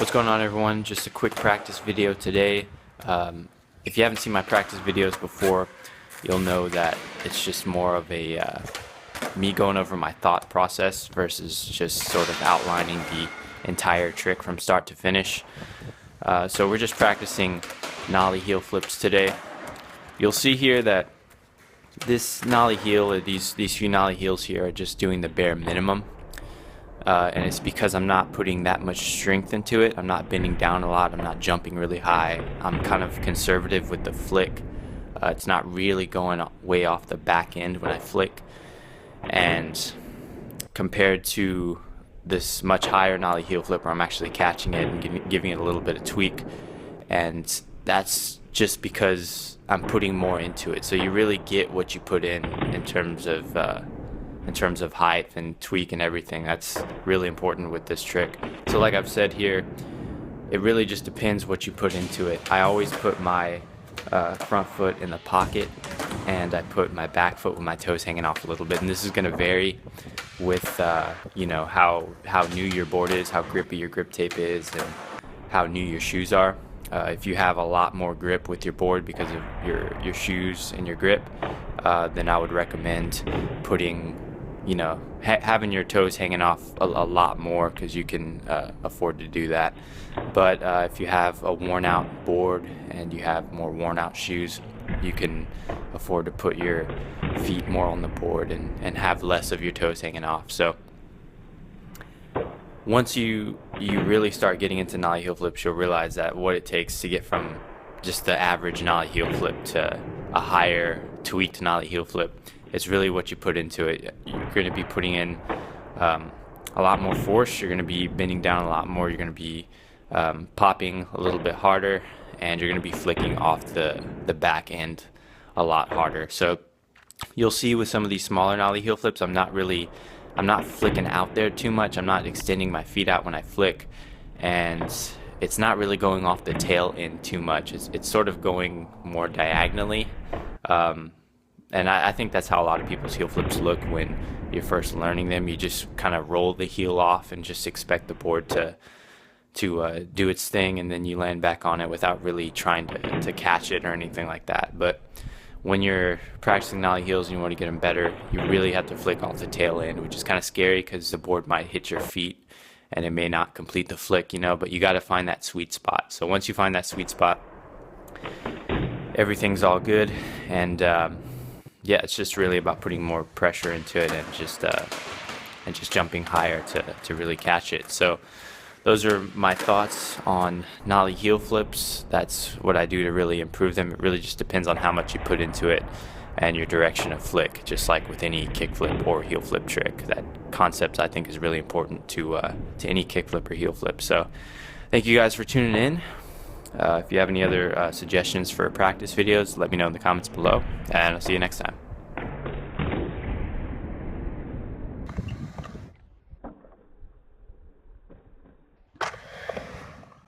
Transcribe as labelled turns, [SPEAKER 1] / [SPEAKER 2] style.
[SPEAKER 1] What's going on, everyone? Just a quick practice video today. If you haven't seen my practice videos before, you'll know that it's just more of a me going over my thought process versus just sort of outlining the entire trick from start to finish. So we're just practicing Nollie Heelflips today. You'll see here that this Nollie heel, or these few Nollie heels here, are just doing the bare minimum. And it's because I'm not putting that much strength into it. I'm not bending down a lot. I'm not jumping really high. I'm kind of conservative with the flick. It's not really going way off the back end when I flick. And compared to this much higher Nollie heel flip where I'm actually catching it and giving it a little bit of tweak. And that's just because I'm putting more into it. So you really get what you put in terms of height and tweak and everything. That's really important with this trick. So like I've said here, it really just depends what you put into it. I always put my front foot in the pocket, and I put my back foot with my toes hanging off a little bit. And this is going to vary with you know, how new your board is, how grippy your grip tape is, and how new your shoes are. If you have a lot more grip with your board because of your shoes and your grip, then I would recommend putting, you know, having your toes hanging off a lot more, because you can afford to do that. But if you have a worn out board and you have more worn out shoes, you can afford to put your feet more on the board and have less of your toes hanging off. So once you really start getting into Nollie heel flips, you'll realize that what it takes to get from just the average Nollie heel flip to a higher tweaked Nollie heel flip, it's really what you put into it. You're going to be putting in a lot more force. You're going to be bending down a lot more. You're going to be popping a little bit harder, and you're going to be flicking off the back end a lot harder. So you'll see with some of these smaller Nollie heel flips, I'm not flicking out there too much. I'm not extending my feet out when I flick, and it's not really going off the tail end too much. It's sort of going more diagonally. And I think that's how a lot of people's heel flips look when you're first learning them. You just kind of roll the heel off and just expect the board to do its thing, and then you land back on it without really trying to catch it or anything like that. But when you're practicing Nollie heels and you want to get them better, you really have to flick off the tail end, which is kind of scary because the board might hit your feet and it may not complete the flick, you know, but you got to find that sweet spot. So once you find that sweet spot, everything's all good. And yeah, it's just really about putting more pressure into it and just jumping higher to really catch it. So those are my thoughts on Nollie heel flips. That's what I do to really improve them. It really just depends on how much you put into it and your direction of flick, just like with any kick flip or heel flip trick. That concept, I think, is really important to any kick flip or heel flip. So thank you guys for tuning in. If you have any other suggestions for practice videos, let me know in the comments below, and I'll see you next time.